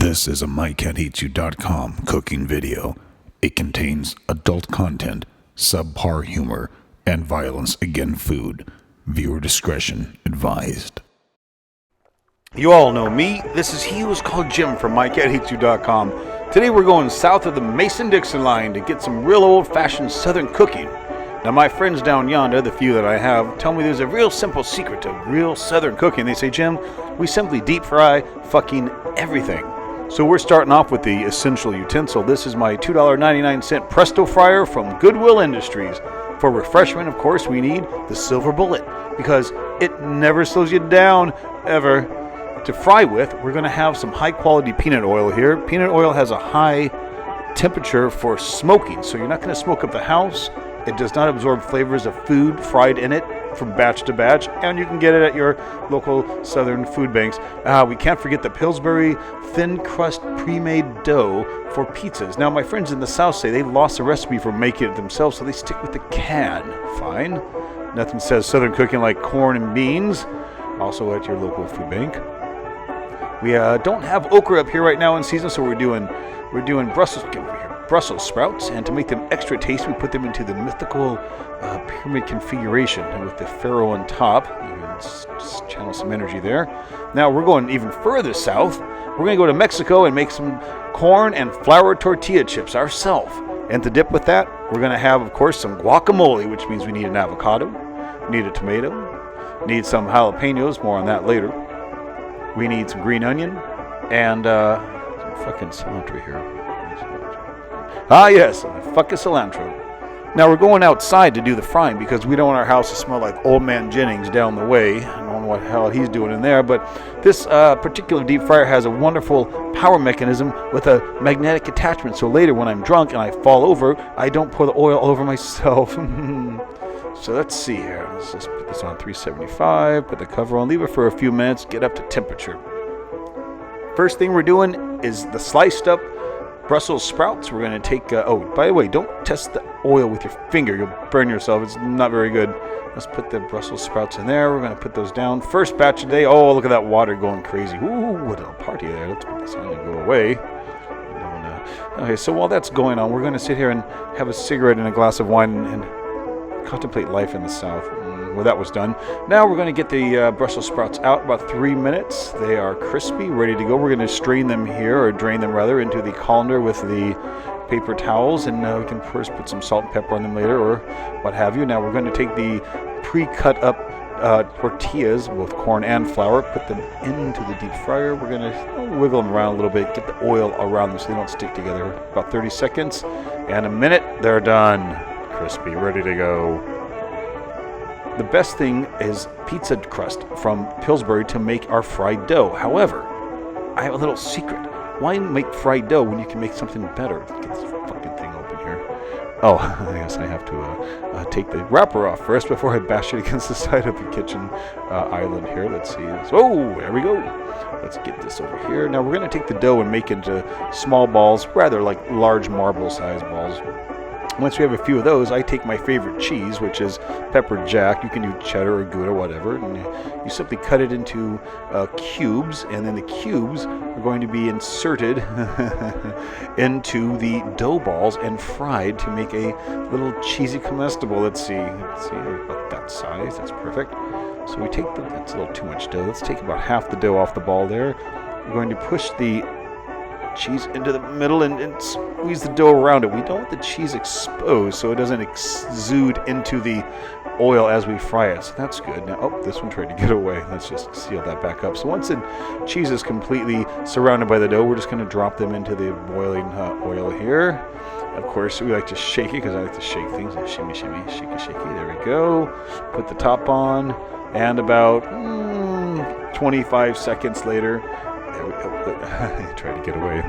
This is a MyCatHatesYou.com cooking video. It contains adult content, subpar humor, and violence against food. Viewer discretion advised. You all know me. This is He Who's Called Jim from MyCatHatesYou.com. Today we're going south of the Mason-Dixon line to get some real old-fashioned southern cooking. Now my friends down yonder, the few that I have, tell me there's a real simple secret to real southern cooking. They say, Jim, we simply deep fry fucking everything. So we're starting off with the essential utensil. This is my $2.99 Presto Fryer from Goodwill Industries. For refreshment, of course, we need the silver bullet because it never slows you down, ever. To fry with, we're going to have some high-quality peanut oil here. Peanut oil has a high temperature for smoking, so you're not going to smoke up the house. It does not absorb flavors of food fried in it from batch to batch, and you can get it at your local southern food banks. We can't forget the Pillsbury thin crust pre-made dough for pizzas. Now, my friends in the South say they lost the recipe for making it themselves, so they stick with the can. Fine. Nothing says southern cooking like corn and beans. Also at your local food bank. We don't have okra up here right now in season, so we're doing Brussels sprouts, and to make them extra tasty, we put them into the mythical pyramid configuration with the pharaoh on top. Just channel some energy there. Now we're going even further south. We're going to go to Mexico and make some corn and flour tortilla chips ourselves. And to dip with that, we're going to have, of course, some guacamole, which means we need an avocado, we need a tomato, need some jalapenos, more on that later. We need some green onion and some fucking cilantro here. Yes, fucking cilantro. Now we're going outside to do the frying because we don't want our house to smell like Old Man Jennings down the way. I don't know what the hell he's doing in there, but this particular deep fryer has a wonderful power mechanism with a magnetic attachment. So later when I'm drunk and I fall over, I don't pour the oil all over myself. So let's see here. Let's just put this on 375, put the cover on, leave it for a few minutes, get up to temperature. First thing we're doing is the sliced up Brussels sprouts. We're going to take, by the way, don't test the oil with your finger. You'll burn yourself. It's not very good. Let's put the Brussels sprouts in there. We're going to put those down. First batch today. Oh, look at that water going crazy. Ooh, what a party there. Let's put this on and go away. Okay, so while that's going on, we're going to sit here and have a cigarette and a glass of wine and contemplate life in the South. Well, that was done. Now we're going to get the Brussels sprouts out about 3 minutes. They are crispy, ready to go. We're going to strain them here, or drain them rather, into the colander with the paper towels, and we can first put some salt and pepper on them later, or what have you. Now we're going to take the pre-cut up tortillas, both corn and flour, put them into the deep fryer. We're going to wiggle them around a little bit, get the oil around them so they don't stick together. About 30 seconds and a minute, they're done. Crispy, ready to go. The best thing is pizza crust from Pillsbury to make our fried dough. However, I have a little secret. Why make fried dough when you can make something better? Let's get this fucking thing open here. Oh, I guess I have to take the wrapper off first before I bash it against the side of the kitchen island here. Let's see. Oh, there we go. Let's get this over here. Now we're going to take the dough and make it into small balls, rather like large marble-sized balls. Once we have a few of those, I take my favorite cheese, which is pepper jack. You can do cheddar or Gouda, whatever. And you simply cut it into cubes, and then the cubes are going to be inserted into the dough balls and fried to make a little cheesy comestible. Let's see, about that size. That's perfect. So we take that's a little too much dough. Let's take about half the dough off the ball there. We're going to push the cheese into the middle and squeeze the dough around it. We don't want the cheese exposed so it doesn't exude into the oil as we fry it. So that's good. Now, this one tried to get away. Let's just seal that back up. So once the cheese is completely surrounded by the dough, we're just going to drop them into the boiling oil here. Of course, we like to shake it because I like to shake things. Shimmy, shimmy, shaky, shaky. There we go. Put the top on, and about 25 seconds later, I tried to get away.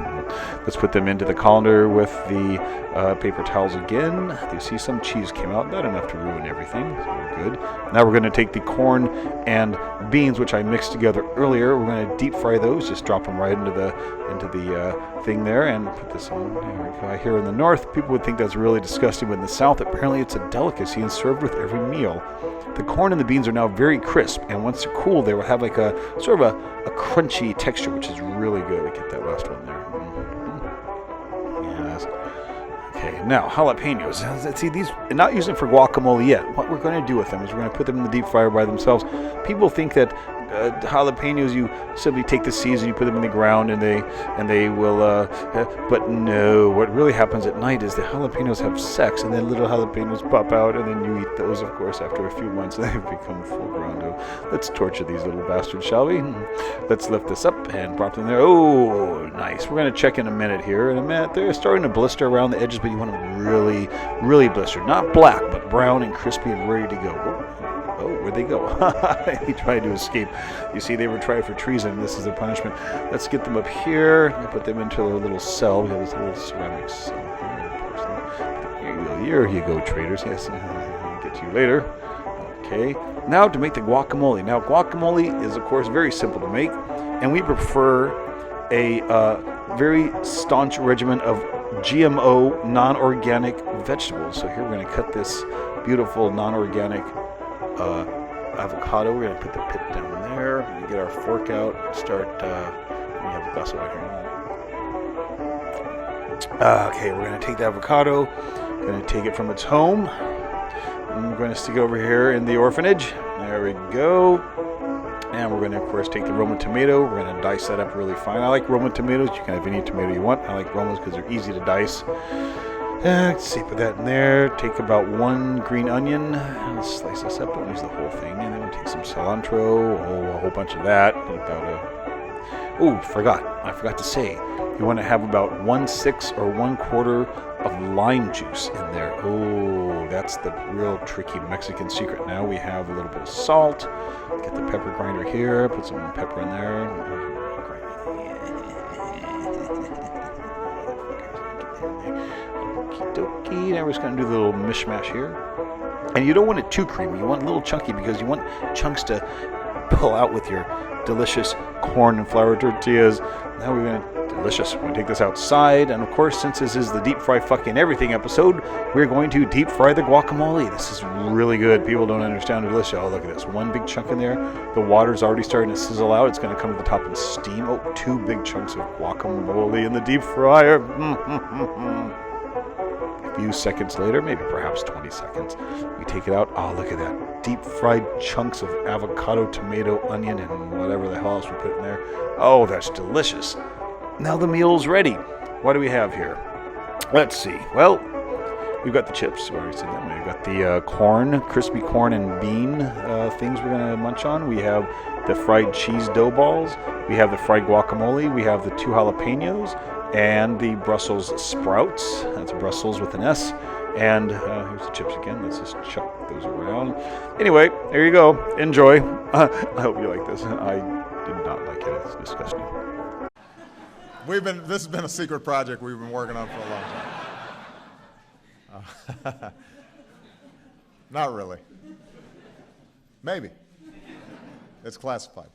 Let's put them into the colander with the paper towels again. You see some cheese came out, not enough to ruin everything, so we're good. Now we're going to take the corn and beans, which I mixed together earlier. We're going to deep fry those. Just drop them right into the thing there and put this on. There we go. Here in the north, people would think that's really disgusting, but in the south, apparently it's a delicacy and served with every meal. The corn and the beans are now very crisp, and once they're cool, they will have like a sort of a crunchy texture. which is really good. Get that last one there. Yes. Okay, now jalapenos. See, these not using for guacamole yet. What we're going to do with them is we're going to put them in the deep fryer by themselves. People think that jalapenos, you simply take the seeds and you put them in the ground and they will. But no, what really happens at night is the jalapenos have sex and then little jalapenos pop out and then you eat those, of course, after a few months. They've become full grown. Let's torture these little bastards, shall we? Let's lift this up and drop them there. Oh, nice. We're going to check in a minute here. In a minute, they're starting to blister around the edges, but you want them really, really blistered. Not black, but brown and crispy and ready to go. Oh, where'd they go? He tried to escape. You see, they were trying for treason. This is their punishment. Let's get them up here and put them into their little cell. We have this little ceramic cell here. Here you go, traitors. Yes, I'll get to you later. Okay. Now to make the guacamole. Now, guacamole is, of course, very simple to make, and we prefer a very staunch regimen of GMO, non-organic vegetables. So here we're going to cut this beautiful non-organic avocado. We're going to put the pit down there. We're going to get our fork out. Start. We have a glass over here. Okay, we're going to take the avocado. We're going to take it from its home. I'm going to stick it over here in the orphanage. There we go. And we're going to, of course, take the Roma tomato. We're going to dice that up really fine. I like Roma tomatoes. You can have any tomato you want. I like Romas because they're easy to dice. Let's see, put that in there. Take about 1 green onion and slice this up. Don't use the whole thing. And then we'll take some cilantro. Oh, a whole bunch of that. I forgot to say. You want to have about 1/6 or 1/4 of lime juice in there. Oh, that's the real tricky Mexican secret. Now we have a little bit of salt. Get the pepper grinder here. Put some pepper in there. Okie-dokie. Now we're just going to do the little mishmash here. And you don't want it too creamy. You want a little chunky because you want chunks to pull out with your delicious corn and flour tortillas. Now we're going to delicious. We're going to take this outside, and of course, since this is the deep fry fucking everything episode, we're going to deep fry the guacamole. This is really good. People don't understand how delicious. Oh, look at this. 1 big chunk in there. The water's already starting to sizzle out. It's going to come to the top and steam. Oh, 2 big chunks of guacamole in the deep fryer. A few seconds later, maybe perhaps 20 seconds, we take it out. Oh, look at that. Deep fried chunks of avocado, tomato, onion, and whatever the hell else we put in there. Oh, that's delicious. Now the meal's ready. What do we have here? Let's see. Well, we've got the chips. We already said that. We've got the corn, crispy corn and bean things we're going to munch on. We have the fried cheese dough balls. We have the fried guacamole. We have the 2 jalapenos and the Brussels sprouts. That's Brussels with an S. And here's the chips again. Let's just chuck those around. Anyway, there you go. Enjoy. I hope you like this. I did not like it. It's disgusting. This has been a secret project we've been working on for a long time. Not really. Maybe. It's classified.